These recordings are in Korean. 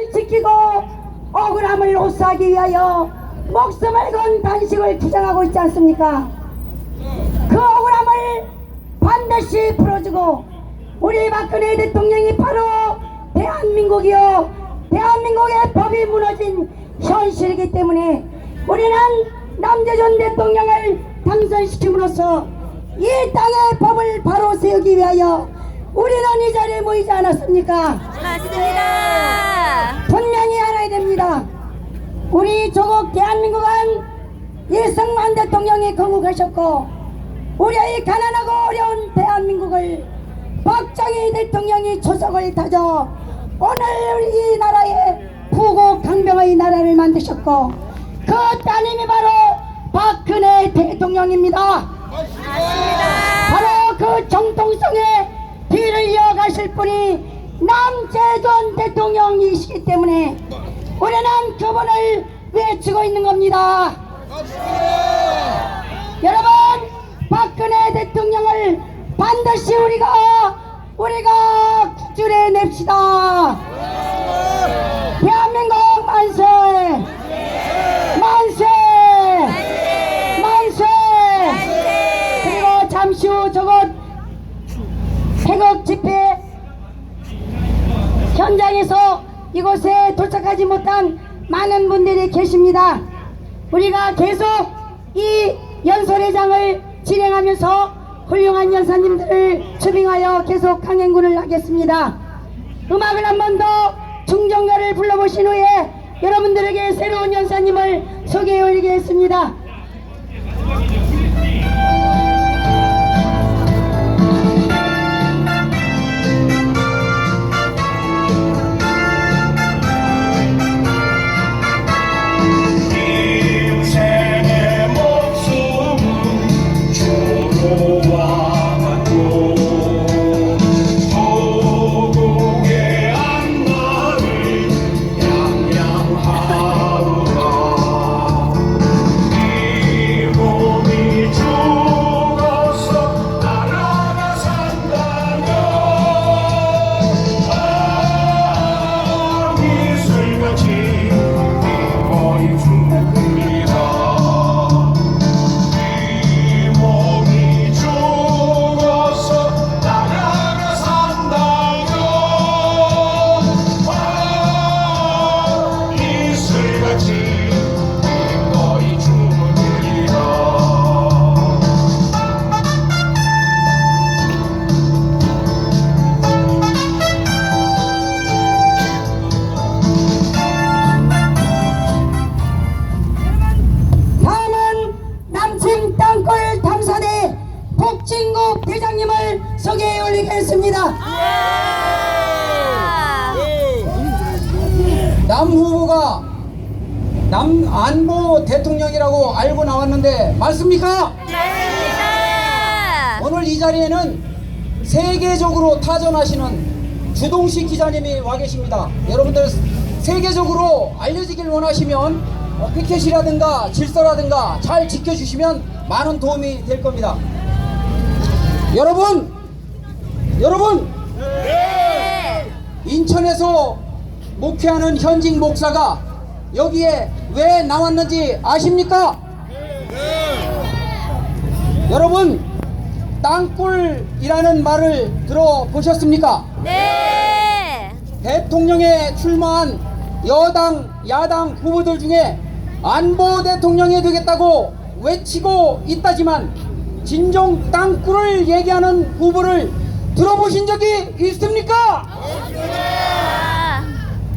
평화를 지키고 억울함을 호소하기 위하여 목숨을 건 단식을 주장하고 있지 않습니까? 그 억울함을 반드시 풀어주고 우리 박근혜 대통령이 바로 대한민국이요 대한민국의 법이 무너진 현실이기 때문에 우리는 남재준 대통령을 당선시킴으로써 이 땅의 법을 바로 세우기 위하여 우리는 이 자리에 모이지 않았습니까? 맞습니다. 분명히 알아야 됩니다. 우리 조국 대한민국은 이승만 대통령이 건국하셨고 우리의 가난하고 어려운 대한민국을 박정희 대통령이 초석을 다져 오늘 이 나라의 부고 강병의 나라를 만드셨고 그 따님이 바로 박근혜 대통령입니다. 바로 그 정통성의 길을 이어가실 분이 남재준 대통령이시기 때문에 우리는 그분을 외치고 있는 겁니다. 여러분, 박근혜 대통령을 반드시 우리가 구출해냅시다. 대한민국 만세! 만세! 만세! 그리고 잠시 후 저곳 태극 집회 현장에서 이곳에 도착하지 못한 많은 분들이 계십니다. 우리가 계속 이 연설회장을 진행하면서 훌륭한 연사님들을 초빙하여 계속 강행군을 하겠습니다. 음악을 한 번 더 중정가를 불러보신 후에 여러분들에게 새로운 연사님을 소개해 올리겠습니다. 복진국 대장님을 소개해 올리겠습니다. 남 후보가 남 안보 대통령이라고 알고 나왔는데 맞습니까? 맞습니다. 오늘 이 자리에는 세계적으로 타전하시는 주동식 기자님이 와 계십니다. 여러분들 세계적으로 알려지길 원하시면 피켓이라든가 질서라든가 잘 지켜주시면 많은 도움이 될 겁니다. 여러분 네. 인천에서 목회하는 현직 목사가 여기에 왜 나왔는지 아십니까? 여러분, 땅굴이라는 말을 들어보셨습니까? 네. 대통령에 출마한 여당 야당 후보들 중에 안보 대통령이 되겠다고 외치고 있다지만 진정 땅굴을 얘기하는 후보를 들어보신 적이 있습니까?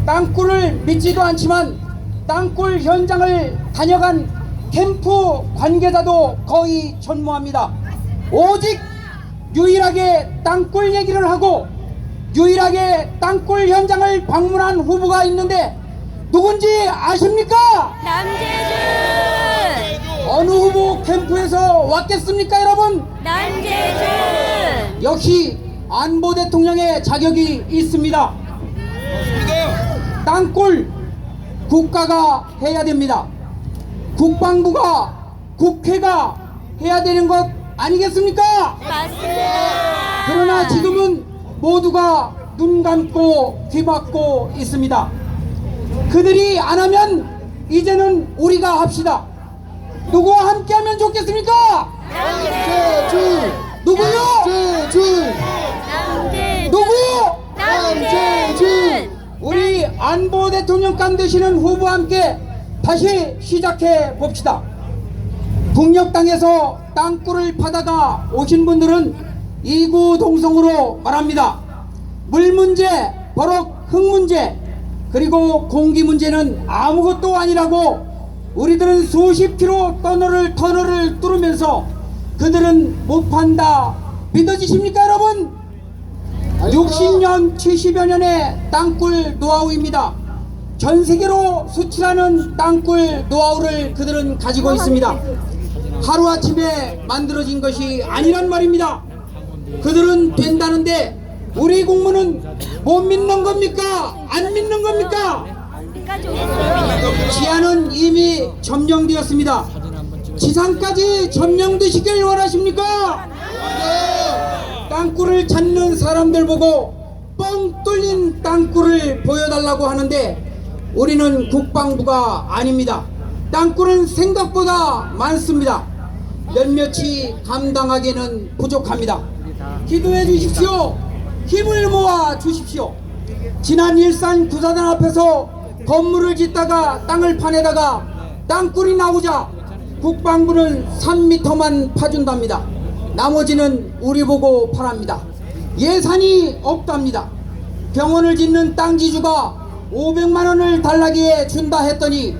땅굴을 믿지도 않지만 땅굴 현장을 다녀간 캠프 관계자도 거의 전무합니다. 오직 유일하게 땅굴 얘기를 하고 유일하게 땅굴 현장을 방문한 후보가 있는데 누군지 아십니까? 남재준. 어느 후보 캠프에서 왔겠습니까, 여러분? 남재준. 역시 안보 대통령의 자격이 있습니다. 땅굴 국가가 해야 됩니다. 국방부가 국회가 해야 되는 것 아니겠습니까? 맞습니다. 그러나 지금은 모두가 눈 감고 귀 막고 있습니다. 그들이 안 하면 이제는 우리가 합시다. 누구와 함께 하면 좋겠습니까? 남재준 누구요? 남재준 누구? 남재준 우리 안보 대통령감 되시는 후보와 함께 다시 시작해 봅시다. 북녘 땅에서 땅굴을 파다가 오신 분들은 이구동성으로 말합니다. 물 문제, 버럭 흙 문제, 그리고 공기 문제는 아무것도 아니라고 우리들은 수십 킬로 터널을 뚫으면서 그들은 못 판다. 믿어지십니까 여러분? 60년 70여 년의 땅굴 노하우입니다. 전 세계로 수출하는 땅굴 노하우를 그들은 가지고 있습니다. 하루아침에 만들어진 것이 아니란 말입니다. 그들은 된다는데 우리 공무는 못 믿는 겁니까? 안 믿는 겁니까? 지하는 이미 점령되었습니다. 지상까지 점령되시길 원하십니까? 땅굴을 찾는 사람들 보고 뻥 뚫린 땅굴을 보여달라고 하는데 우리는 국방부가 아닙니다. 땅굴은 생각보다 많습니다. 몇몇이 감당하기에는 부족합니다. 기도해 주십시오. 힘을 모아 주십시오. 지난 일산 구사단 앞에서 건물을 짓다가 땅을 파내다가 땅굴이 나오자 국방부는 3m만 파준답니다. 나머지는 우리 보고 파랍니다. 예산이 없답니다. 병원을 짓는 땅 지주가 500만원을 달라기에 준다 했더니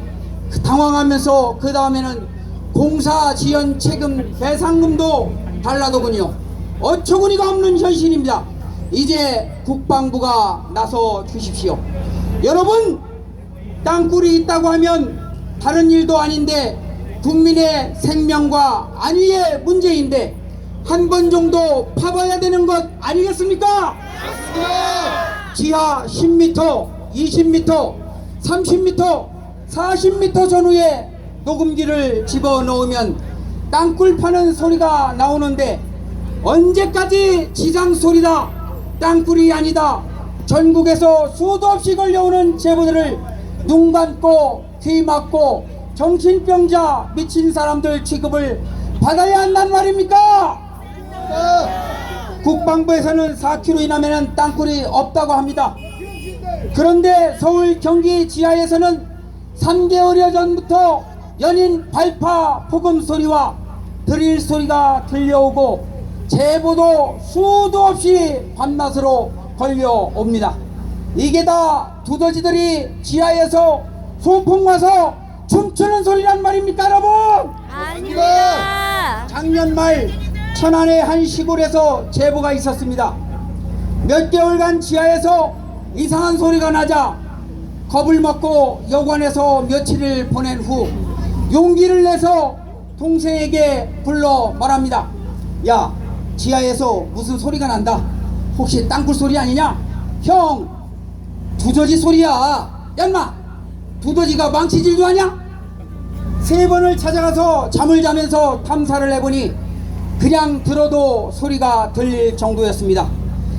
당황하면서 그 다음에는 공사 지연 책임 배상금도 달라더군요. 어처구니가 없는 현실입니다. 이제 국방부가 나서 주십시오. 여러분, 땅굴이 있다고 하면 다른 일도 아닌데 국민의 생명과 안위의 문제인데 한 번 정도 파봐야 되는 것 아니겠습니까? 지하 10m, 20m, 30m, 40m 전후에 녹음기를 집어넣으면 땅굴 파는 소리가 나오는데 언제까지 지상 소리다, 땅굴이 아니다, 전국에서 수도 없이 걸려오는 제보들을 눈 감고 귀 막고 정신병자 미친 사람들 취급을 받아야 한단 말입니까? 국방부에서는 4km 이남에는 땅굴이 없다고 합니다. 그런데 서울 경기 지하에서는 3개월여 전부터 연인 발파 폭음 소리와 드릴 소리가 들려오고 제보도 수도 없이 밤낮으로 걸려옵니다. 이게 다 두더지들이 지하에서 소풍 와서 춤추는 소리란 말입니까 여러분? 아닙니다. 작년 말 천안의 한 시골에서 제보가 있었습니다. 몇 개월간 지하에서 이상한 소리가 나자 겁을 먹고 여관에서 며칠을 보낸 후 용기를 내서 동생에게 불러 말합니다. 야, 지하에서 무슨 소리가 난다. 혹시 땅굴 소리 아니냐? 형, 두더지 소리야. 야 인마, 두더지가 망치질도 하냐? 3번을 찾아가서 잠을 자면서 탐사를 해보니 그냥 들어도 소리가 들릴 정도였습니다.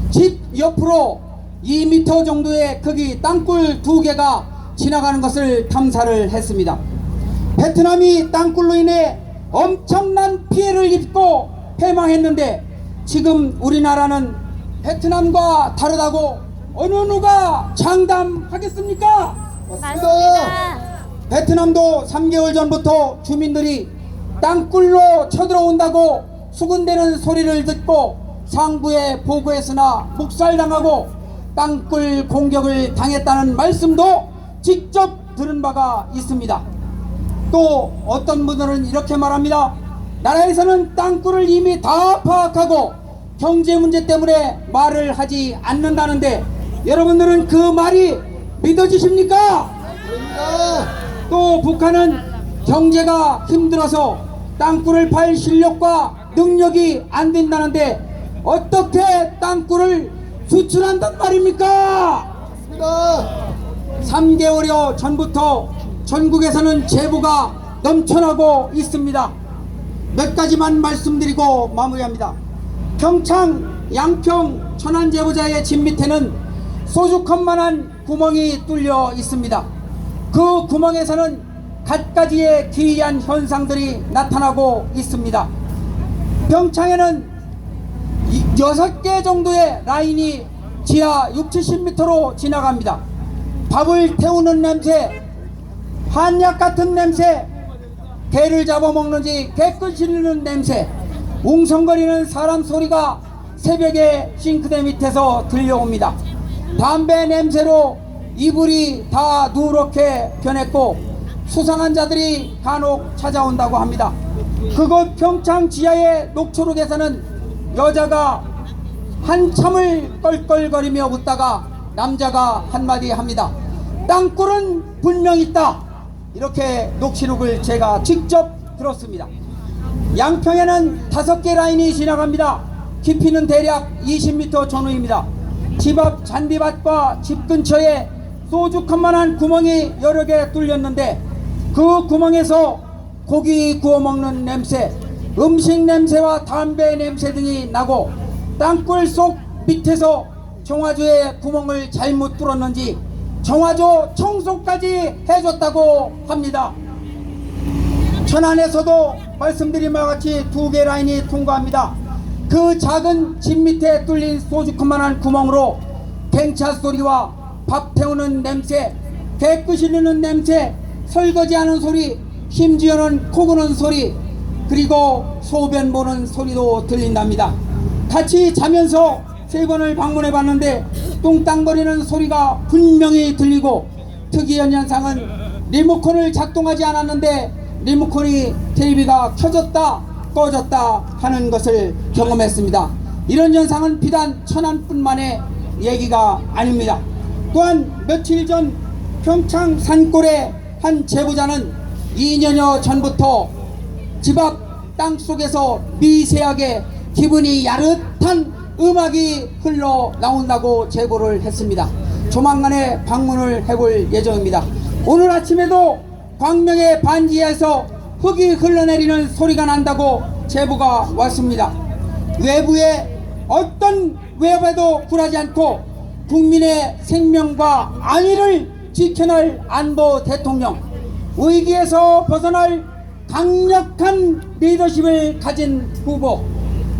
집 옆으로 2m 정도의 크기 땅굴 2개가 지나가는 것을 탐사를 했습니다. 베트남이 땅굴로 인해 엄청난 피해를 입고 패망했는데 지금 우리나라는 베트남과 다르다고 어느 누가 장담하겠습니까? 맞습니다. 베트남도 3개월 전부터 주민들이 땅굴로 쳐들어온다고 수군대는 소리를 듣고 상부에 보고했으나 묵살당하고 땅굴 공격을 당했다는 말씀도 직접 들은 바가 있습니다. 또 어떤 분들은 이렇게 말합니다. 나라에서는 땅굴을 이미 다 파악하고 경제 문제 때문에 말을 하지 않는다는데 여러분들은 그 말이 믿어지십니까? 또 북한은 경제가 힘들어서 땅굴을 팔 실력과 능력이 안 된다는데 어떻게 땅굴을 수출한단 말입니까? 3개월여 전부터 전국에서는 제보가 넘쳐나고 있습니다. 몇 가지만 말씀드리고 마무리합니다. 평창, 양평, 천안 제보자의 집 밑에는 소주컵만한 구멍이 뚫려 있습니다. 그 구멍에서는 갖가지의 기이한 현상들이 나타나고 있습니다. 평창에는 6개 정도의 라인이 지하 60-70m로 지나갑니다. 밥을 태우는 냄새, 한약 같은 냄새, 개를 잡아먹는지 깨끗이 흐르는 냄새, 웅성거리는 사람 소리가 새벽에 싱크대 밑에서 들려옵니다. 담배 냄새로 이불이 다 누렇게 변했고 수상한 자들이 간혹 찾아온다고 합니다. 그곳 평창 지하의 녹초록에서는 여자가 한참을 껄껄거리며 웃다가 남자가 한마디 합니다. 땅굴은 분명 있다. 이렇게 녹취록을 제가 직접 들었습니다. 양평에는 5개 라인이 지나갑니다. 깊이는 대략 20m 전후입니다. 집 앞 잔디밭과 집 근처에 소주컵만한 구멍이 여러 개 뚫렸는데 그 구멍에서 고기 구워 먹는 냄새, 음식 냄새와 담배 냄새 등이 나고 땅굴 속 밑에서 정화조에 구멍을 잘못 뚫었는지 정화조 청소까지 해줬다고 합니다. 천안에서도 말씀드린 바와 같이 2개 라인이 통과합니다. 그 작은 집 밑에 뚫린 소주컵만한 구멍으로 경찰 소리와 밥 태우는 냄새, 개 끄시르는 냄새, 설거지하는 소리, 심지어는 코 고는 소리, 그리고 소변 보는 소리도 들린답니다. 같이 자면서 3번을 방문해 봤는데 뚱땅거리는 소리가 분명히 들리고 특이한 현상은 리모컨을 작동하지 않았는데 리모컨이 텔레비가 켜졌다 꺼졌다 하는 것을 경험했습니다. 이런 현상은 비단 천안뿐만의 얘기가 아닙니다. 또한 며칠 전 평창 산골의 한 제보자는 2년여 전부터 집 앞 땅속에서 미세하게 기분이 야릇한 음악이 흘러나온다고 제보를 했습니다. 조만간에 방문을 해볼 예정입니다. 오늘 아침에도 광명의 반지하에서 흙이 흘러내리는 소리가 난다고 제보가 왔습니다. 외부의 어떤 외압에도 굴하지 않고 국민의 생명과 안위를 지켜낼 안보 대통령, 위기에서 벗어날 강력한 리더십을 가진 후보,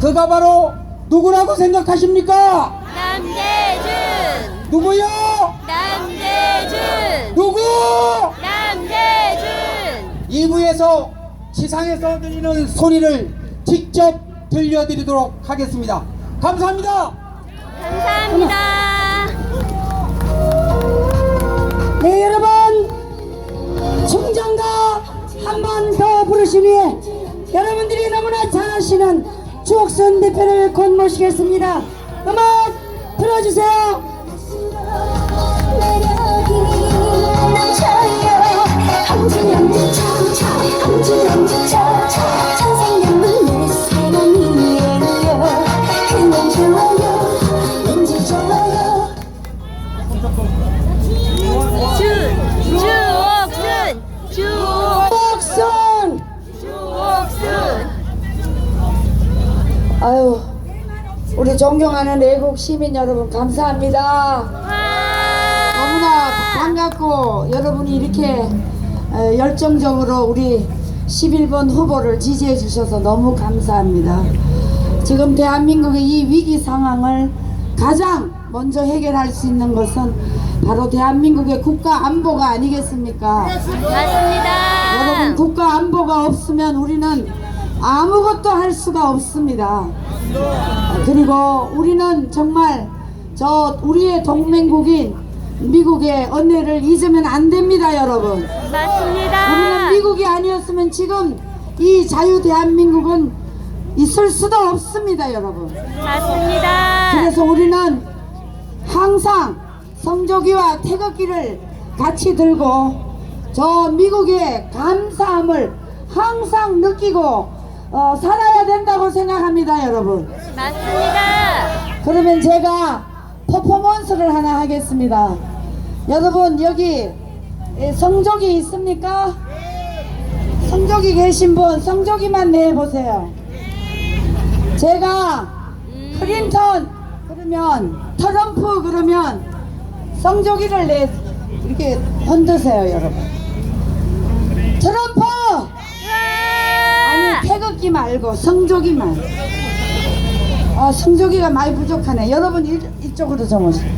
그가 바로 누구라고 생각하십니까? 남재준. 누구요? 남재준. 누구? 남재준. 2부에서 지상에서 들리는 소리를 직접 들려드리도록 하겠습니다. 감사합니다. 감사합니다. 네, 여러분, 충정가 한 번 더 부르시니 여러분들이 너무나 잘하시는 추옥선 대표를 곧 모시겠습니다. 음악 틀어주세요. 매력이 넘쳐요. 엄지넘지 차차 엄지넘지 차차 천생연분 내 사랑이에요. 그냥 좋아요 왠지 좋아요. 추옥선. 아유, 우리 존경하는 애국 시민 여러분 감사합니다. 너무나 반갑고 여러분이 이렇게 열정적으로 우리 11번 후보를 지지해 주셔서 너무 감사합니다. 지금 대한민국의 이 위기 상황을 가장 먼저 해결할 수 있는 것은 바로 대한민국의 국가 안보가 아니겠습니까? 맞습니다. 여러분, 국가 안보가 없으면 우리는 아무것도 할 수가 없습니다. 그리고 우리는 정말 우리의 동맹국인 미국의 은혜를 잊으면 안 됩니다, 여러분. 맞습니다. 우리는 미국이 아니었으면 지금 이 자유 대한민국은 있을 수도 없습니다, 여러분. 맞습니다. 그래서 우리는 항상 성조기와 태극기를 같이 들고 저 미국의 감사함을 항상 느끼고 살아야 된다고 생각합니다, 여러분. 맞습니다. 그러면 제가 퍼포먼스를 하나 하겠습니다. 여러분, 여기 성조기 있습니까? 성조기 계신 분 성조기만 내보세요. 제가 클린턴 그러면 트럼프 그러면 성조기를 이렇게 흔드세요, 여러분. 트럼프! 아니, 태극기 말고 성조기만. 아, 성조기가 많이 부족하네. 여러분, 이쪽으로 좀 오세요.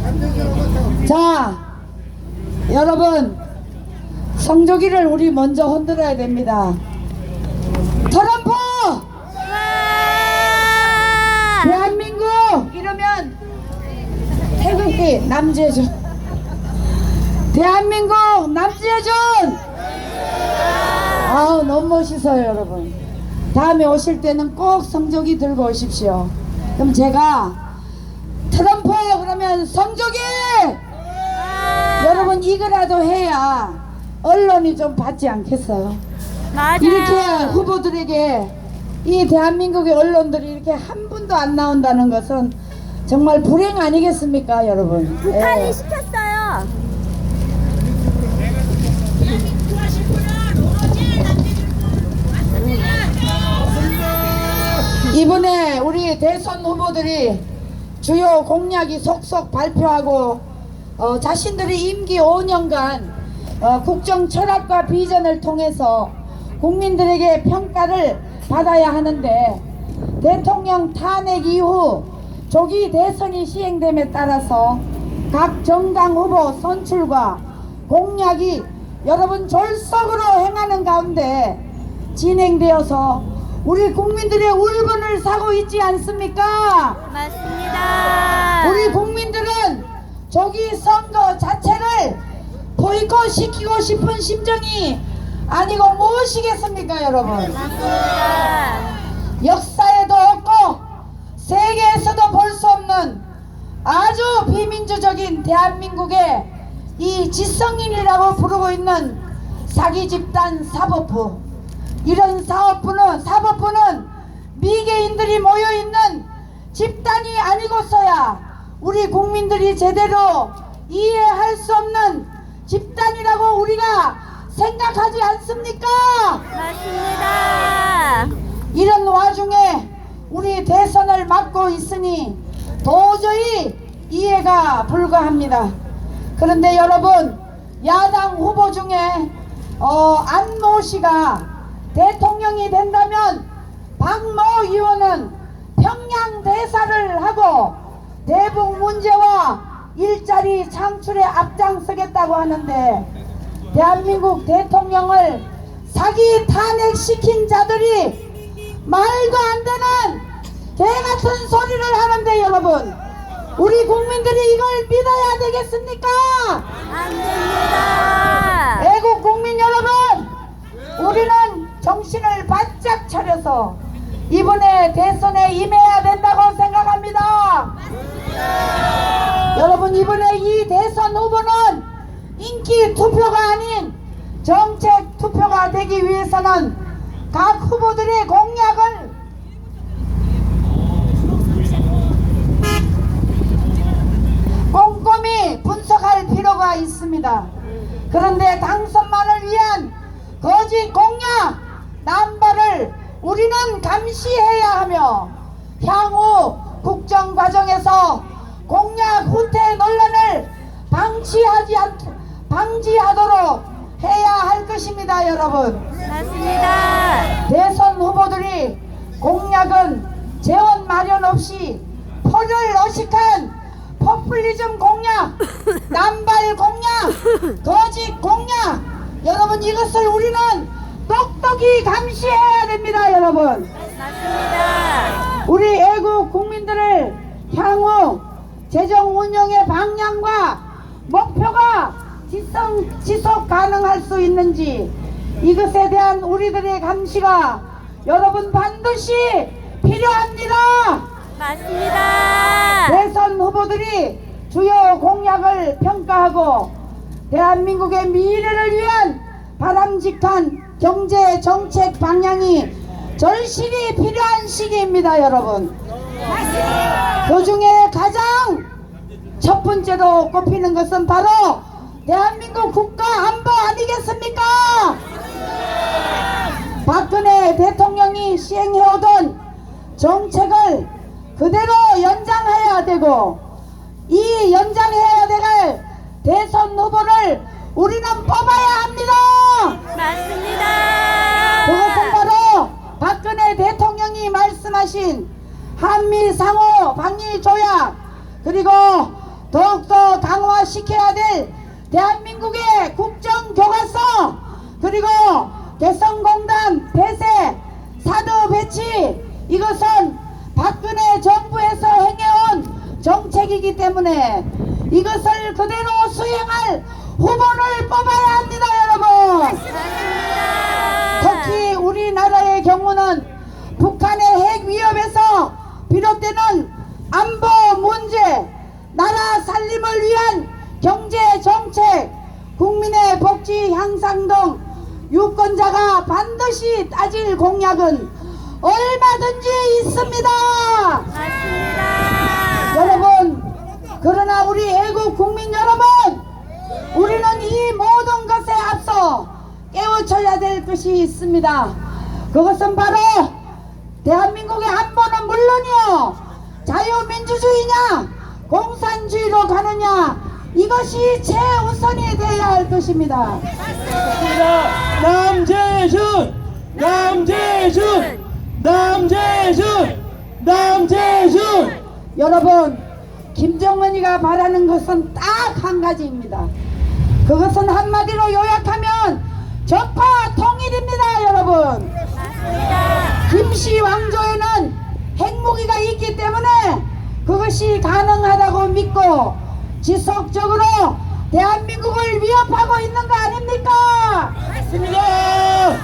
자, 여러분, 성조기를 우리 먼저 흔들어야 됩니다. 트럼프! 대한민국! 이러면 태극기 남재준. 대한민국 남재준! 아우, 너무 멋있어요, 여러분. 다음에 오실 때는 꼭 성조기 들고 오십시오. 그럼 제가 트럼프 그러면 성조기! 여러분, 이거라도 해야 언론이 좀 받지 않겠어요? 맞아요. 이렇게 후보들에게 이 대한민국의 언론들이 이렇게 한 분도 안 나온다는 것은 정말 불행 아니겠습니까, 여러분? 북한이 예. 시켰어요. 이번에 우리 대선 후보들이 주요 공약이 속속 발표하고 자신들의 임기 5년간 국정 철학과 비전을 통해서 국민들에게 평가를 받아야 하는데, 대통령 탄핵 이후 조기 대선이 시행됨에 따라서 각 정당 후보 선출과 공약이 여러분 졸속으로 행하는 가운데 진행되어서 우리 국민들의 울분을 사고 있지 않습니까? 맞습니다. 우리 국민들은 조기 선거 자체를 보이콧 시키고 싶은 심정이 아니고 무엇이겠습니까, 여러분? 맞습니다. 역사에도 없고 세계에서도 볼 수 없는 아주 비민주적인 대한민국의 이 지성인이라고 부르고 있는 사기 집단 사법부, 이런 사법부는 미개인들이 모여있는 집단이 아니고서야 우리 국민들이 제대로 이해할 수 없는 집단이라고 우리가 생각하지 않습니까? 맞습니다. 이런 와중에 우리 대선을 맡고 있으니 도저히 이해가 불가합니다. 그런데 여러분, 야당 후보 중에 안모 씨가 대통령이 된다면 박모 의원은 평양 대사를 하고 대북 문제와 일자리 창출에 앞장서겠다고 하는데, 대한민국 대통령을 사기 탄핵시킨 자들이 말도 안 되는 개같은 소리를 하는데, 여러분, 우리 국민들이 이걸 믿어야 되겠습니까? 안 됩니다. 애국 국민 여러분, 우리는 정신을 바짝 차려서 이번에 대선에 임해야 된다고 생각합니다. 여러분, 이번에 이 대선 후보는 인기 투표가 아닌 정책 투표가 되기 위해서는 각 후보들의 공약을 꼼꼼히 분석할 필요가 있습니다. 그런데 당선만을 위한 거짓 공약, 남발을 우리는 감시해야 하며 향후 국정 과정에서 공약 후퇴 논란을 방지하도록 해야 할 것입니다, 여러분. 맞습니다. 대선 후보들이 공약은 재원 마련 없이 표를 의식한 포퓰리즘 공약, 남발 공약, 거짓 공약, 여러분, 이것을 우리는 똑똑히 감시해야 됩니다, 여러분. 맞습니다. 우리 애국 국민들을 향후 재정 운영의 방향과 목표가 지속 가능할 수 있는지, 이것에 대한 우리들의 감시가 여러분 반드시 필요합니다. 맞습니다. 대선 후보들이 주요 공약을 평가하고 대한민국의 미래를 위한 바람직한 경제 정책 방향이 절실히 필요한 시기입니다, 여러분. 그 중에 가장 첫 번째로 꼽히는 것은 바로 대한민국 국가 안보 아니겠습니까? 박근혜 대통령이 시행해오던 정책을 그대로 연장해야 되고, 이 연장해야 될 대선 후보를 우리는 뽑아야 합니다. 맞습니다. 그것은 바로 박근혜 대통령이 말씀하신 한미 상호 방위 조약, 그리고 더욱더 강화시켜야 될 대한민국의 국정 교과서, 그리고 개성공단 폐쇄, 사드 배치, 이것은 박근혜 정부에서 행해온 정책이기 때문에 이것을 그대로 수행할 후보를 뽑아야 합니다, 여러분. 특히 우리나라의 경우는 북한의 핵 위협에서 비롯되는 안보 문제, 나라 살림을 위한 경제 정책, 국민의 복지 향상 등 유권자가 반드시 따질 공약은 얼마든지 있습니다. 맞습니다. 여러분, 그러나 우리 애국 국민 여러분, 우리는 이 모든 것에 앞서 깨우쳐야 될 것이 있습니다. 그것은 바로 대한민국의 안보는 물론이요, 자유민주주의냐 공산주의로 가느냐, 이것이 최우선이 되어야 할 것입니다. 남재준! 남재준! 남재준! 남재준! 여러분, 김정은이가 바라는 것은 딱 한 가지입니다. 그것은 한마디로 요약하면 적파 통일입니다, 여러분. 김씨 왕조에는 핵무기가 있기 때문에 그것이 가능하다고 믿고 지속적으로 대한민국을 위협하고 있는 거 아닙니까? 맞습니다!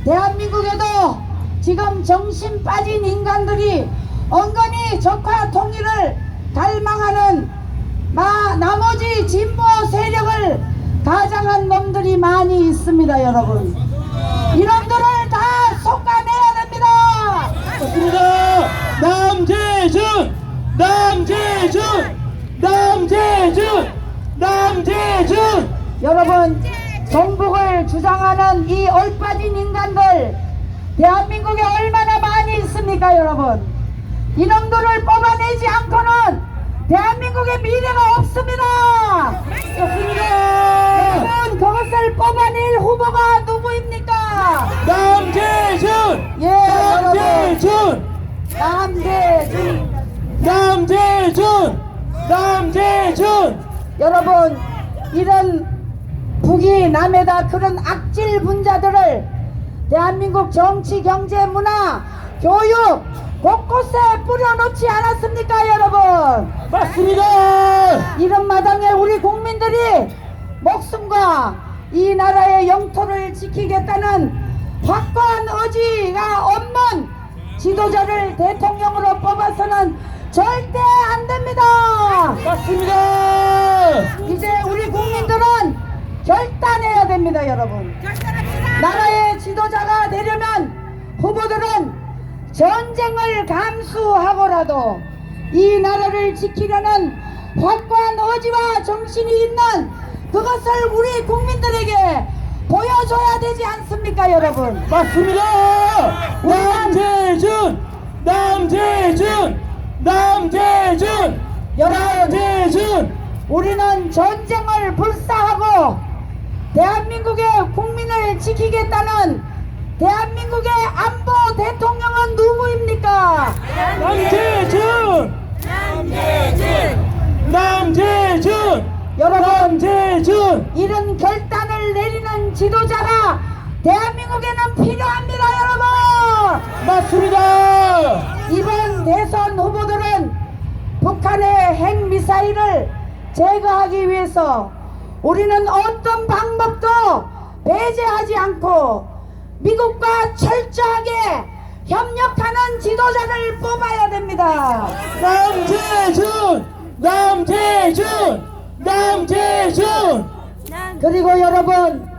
대한민국에도 지금 정신 빠진 인간들이 은근히 적화 통일을 갈망하는 나머지 진보 세력을 가장한 놈들이 많이 있습니다, 여러분. 이놈들을 다 솎아내야 됩니다. 맞습니다! 남재준! 남재준! 남재준! 남재준! 여러분, 정복을 주장하는 이 얼빠진 인간들 대한민국에 얼마나 많이 있습니까, 여러분? 이놈들을 뽑아내지 않고는 대한민국의 미래가 없습니다. 맞습니다! 여러분, 그것을 뽑아낼 후보가 누구입니까? 남재준! 예, 여러분, 남재준! 남재준. 남재준! 남재준! 여러분, 이런 북이 남에다 그런 악질 분자들을 대한민국 정치, 경제, 문화, 교육 곳곳에 뿌려놓지 않았습니까, 여러분? 맞습니다! 이런 마당에 우리 국민들이 목숨과 이 나라의 영토를 지키겠다는 확고한 의지가 없는 지도자를 대통령으로 뽑아서는 절대 안 됩니다. 맞습니다! 이제 우리 국민들은 결단해야 됩니다, 여러분. 나라의 지도자가 되려면 후보들은 전쟁을 감수하고라도 이 나라를 지키려는 확고한 의지와 정신이 있는 그것을 우리 국민들에게 보여줘야 되지 않습니까, 여러분? 맞습니다! 남재준! 남재준! 남재준! 여러분, 남재준! 우리는 전쟁을 불사하고 대한민국의 국민을 지키겠다는 대한민국의 안보 대통령은 누구입니까? 남재준! 남재준! 남재준! 여러분, 남재준! 이런 결단을 내리는 지도자가 대한민국에는 필요합니다, 여러분. 맞습니다! 이번 대선 후보들은 북한의 핵미사일을 제거하기 위해서 우리는 어떤 방법도 배제하지 않고 미국과 철저하게 협력하는 지도자를 뽑아야 됩니다. 남재준! 남재준! 남재준! 그리고 여러분,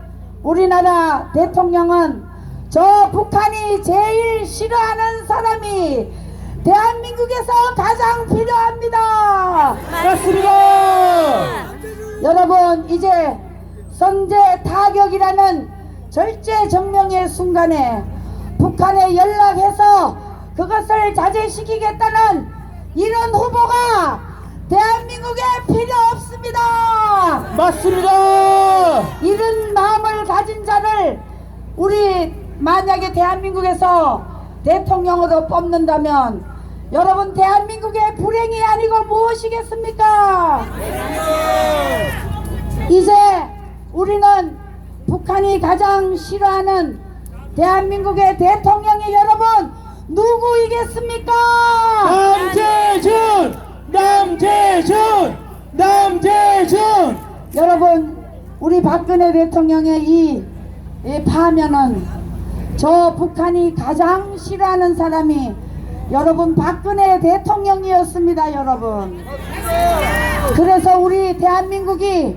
우리나라 대통령은 저 북한이 제일 싫어하는 사람이 대한민국에서 가장 필요합니다. 맞습니다! 여러분, 이제 선제 타격이라는 절제정명의 순간에 북한에 연락해서 그것을 자제시키겠다는 이런 후보가 대한민국에 필요 없습니다. 맞습니다. 이런 마음을 가진 자를 우리 만약에 대한민국에서 대통령으로 뽑는다면 여러분 대한민국의 불행이 아니고 무엇이겠습니까? 이제 우리는 북한이 가장 싫어하는 대한민국의 대통령이 여러분 누구이겠습니까? 남재준! 남재준! 남재준! 여러분 우리 박근혜 대통령의 이 파면은 저 북한이 가장 싫어하는 사람이 여러분 박근혜 대통령이었습니다. 여러분 그래서 우리 대한민국이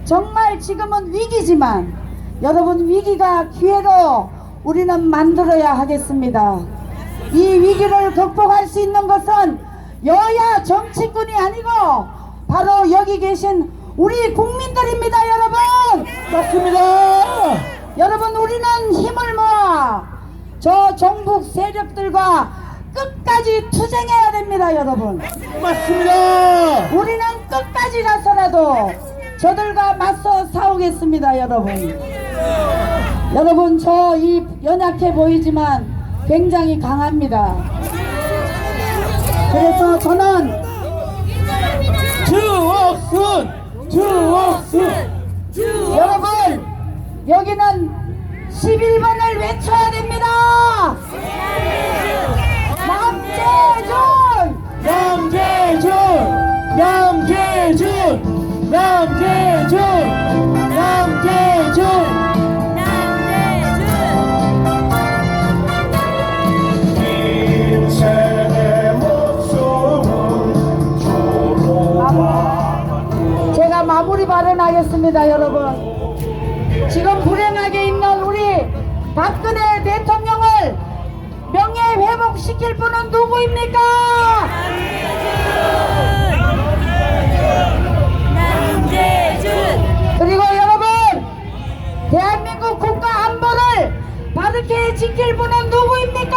정말 지금은 위기지만 여러분 위기가 기회로 우리는 만들어야 하겠습니다. 이 위기를 극복할 수 있는 것은 여야 정치꾼이 아니고 바로 여기 계신 우리 국민들입니다. 여러분 맞습니다. 여러분 우리는 힘을 모아 저 종북 세력들과 끝까지 투쟁해야 됩니다. 여러분 맞습니다. 우리는 끝까지 가서라도 저들과 맞서 싸우겠습니다. 여러분 저 이 연약해 보이지만 굉장히 강합니다. 그래서 저는 주옥순! 주옥순! 여러분 여기는 11번을 외쳐야 됩니다. 남재준! 남재준! 남재준! 남재준! 남재준! 제가 마무리 발언하겠습니다. 여러분 지금 불행하게 있는 우리 박근혜 대통령을 명예 회복시킬 분은 누구입니까? 남재준! 그리고 여러분 대한민국 국가 안보를 바르게 지킬 분은 누구입니까?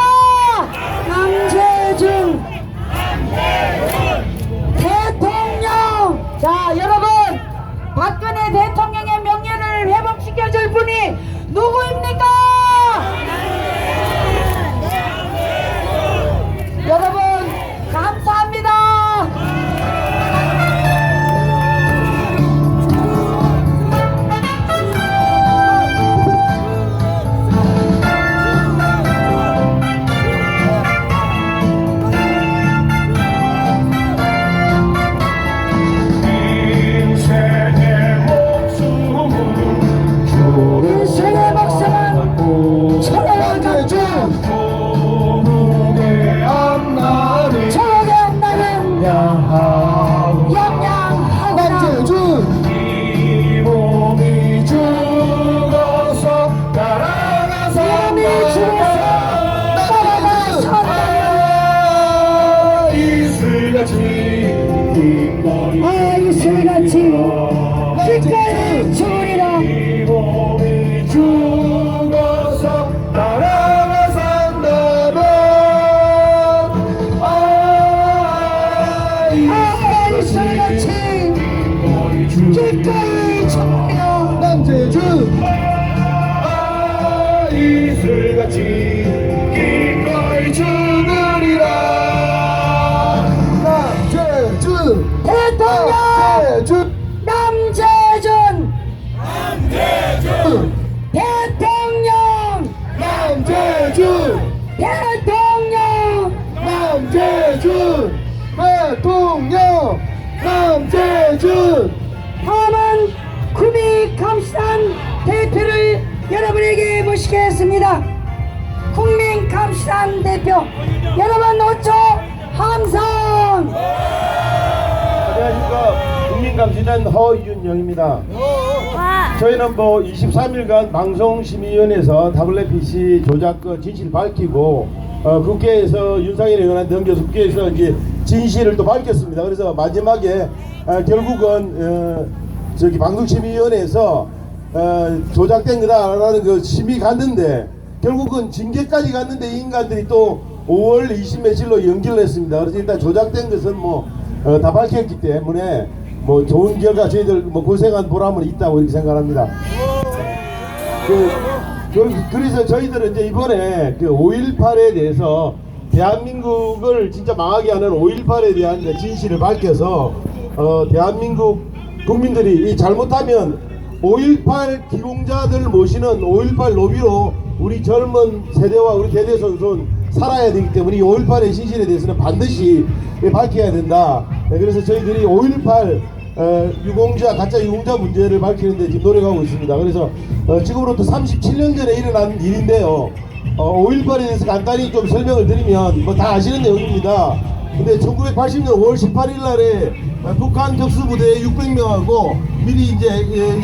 남재준 대통령. 자 여러분 박근혜 대통령의 명예를 회복시켜줄 분이 누구입니까? 여러분 감사합니다. 인생의 목숨은 철학의 철학의 앞날은 영양하다. 남재준! 이 몸이 죽어서 사람이 죽어서 따라가서 이슬같이 이슬같이 빛깔이 주리라. 이 몸이 죽어서 나라가 산다면 이슬같이 빛깔이 주리라. 남재준! 이슬같이 기꺼이 죽으리라. 남재준! 대통령 남재준! 남재준 대통령 남재준! 대통령 남재준! 대통령! 남재준! 다음은 구미 감시단 대표를 여러분에게 모시겠습니다. 국민 감시단 대표 여러분 5초 함성. 안녕하십니까. 국민감시단 허윤영입니다. 와! 저희는 23일간 방송심의위원회에서 WPC 조작권 진실을 밝히고 국회에서 윤상현 의원한테 넘겨서 국회에서 이제 진실을 또 밝혔습니다. 그래서 마지막에 결국은 저기 방송심의위원회에서 조작된 거다라는 그 심의 갔는데 결국은 징계까지 갔는데 이 인간들이 또 5월 20 며칠로 연기를 했습니다. 그래서 일단 조작된 것은 다 밝혔기 때문에 뭐 좋은 결과 저희들 뭐 고생한 보람은 있다고 이렇게 생각합니다. 그래서 저희들은 이제 이번에 그 5.18에 대해서 대한민국을 진짜 망하게 하는 5.18에 대한 진실을 밝혀서 대한민국 국민들이 이 잘못하면 5.18 기공자들 모시는 5.18 로비로 우리 젊은 세대와 우리 대대손손 살아야 되기 때문에 이 5.18의 진실에 대해서는 반드시 밝혀야 된다. 그래서 저희들이 5.18 유공자, 가짜 유공자 문제를 밝히는데 지금 노력하고 있습니다. 그래서 지금으로부터 37년 전에 일어난 일인데요. 5.18에 대해서 간단히 좀 설명을 드리면 뭐 다 아시는 내용입니다. 근데 1980년 5월 18일 날에 북한 특수부대 600명하고 미리 이제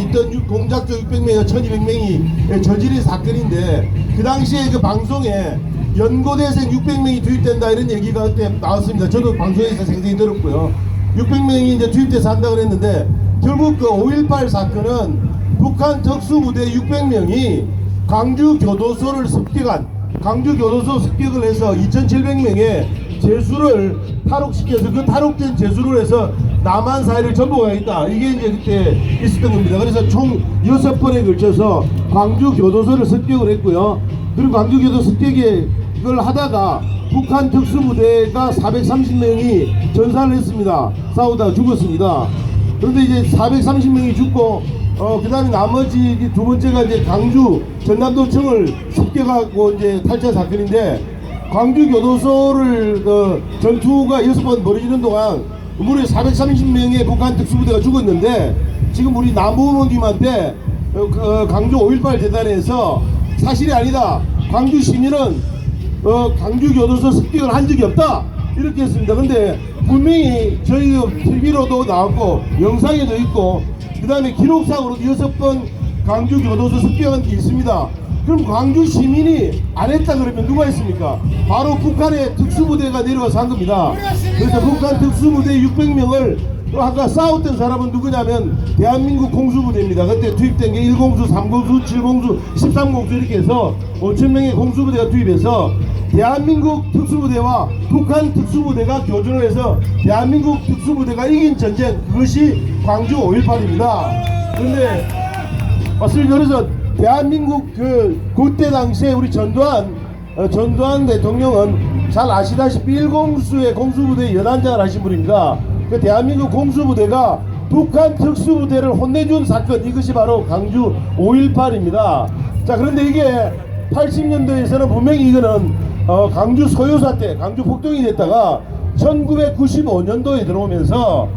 있던 공작조 600명과 1200명이 저지른 사건인데, 그 당시에 그 방송에 연고대생 600명이 투입된다 이런 얘기가 그때 나왔습니다. 저도 방송에서 생생히 들었고요. 600명이 이제 투입돼서 한다고 그랬는데, 결국 그 5.18 사건은 북한 특수부대 600명이 광주 교도소를 습격한, 광주 교도소 습격을 해서 2700명의 죄수를 탈옥시켜서 그 탈옥된 죄수를 해서 남한 사회를 전복하겠다, 이게 이제 그때 있었던 겁니다. 그래서 총 6번에 걸쳐서 광주 교도소를 습격을 했고요. 그리고 광주 교도소 습격을 하다가 북한 특수부대가 430명이 전사를 했습니다. 싸우다가 죽었습니다. 그런데 이제 430명이 죽고 그 다음에 나머지 두 번째가 이제 광주 전남도청을 습격하고 이제 탈취한 사건인데, 광주 교도소를 전투가 6번 벌어지는 동안 무려 430명의 북한 특수부대가 죽었는데, 지금 우리 남부모님한테 광주 5.18 재단에서 사실이 아니다, 광주 시민은 광주 교도소 습격을 한 적이 없다 이렇게 했습니다. 근데 분명히 저희 TV로도 나왔고 영상에도 있고 그 다음에 기록상으로도 6번 광주 교도소 습격한 게 있습니다. 그럼 광주 시민이 안 했다 그러면 누가 했습니까? 바로 북한의 특수부대가 내려와서 한 겁니다. 그래서 북한 특수부대 600명을 아까 싸웠던 사람은 누구냐면 대한민국 공수부대입니다. 그때 투입된 게 1공수, 3공수, 7공수, 13공수 이렇게 해서 5,000명의 공수부대가 투입해서 대한민국 특수부대와 북한 특수부대가 교전을 해서 대한민국 특수부대가 이긴 전쟁, 그것이 광주 5.18입니다. 그런데 맞습니다. 그래서 대한민국 그때 당시에 우리 전두환 대통령은 잘 아시다시피 1공수의 공수부대 연안장을 하신 분입니다. 그 대한민국 공수부대가 북한 특수부대를 혼내준 사건, 이것이 바로 광주 5.18입니다. 자, 그런데 이게 80년도에서는 분명히 이거는 광주 소요사 때 광주 폭동이 됐다가 1995년도에 들어오면서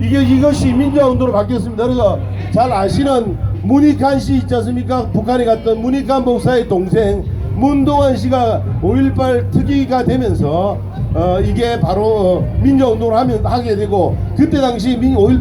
이것이 민주화운동으로 바뀌었습니다. 그래서 잘 아시는 문익환 씨 있지 않습니까? 북한에 갔던 문익환 목사의 동생 문동환 씨가 5.18 특위가 되면서 이게 바로 민주화운동을 하게 되고, 그때 당시 5.18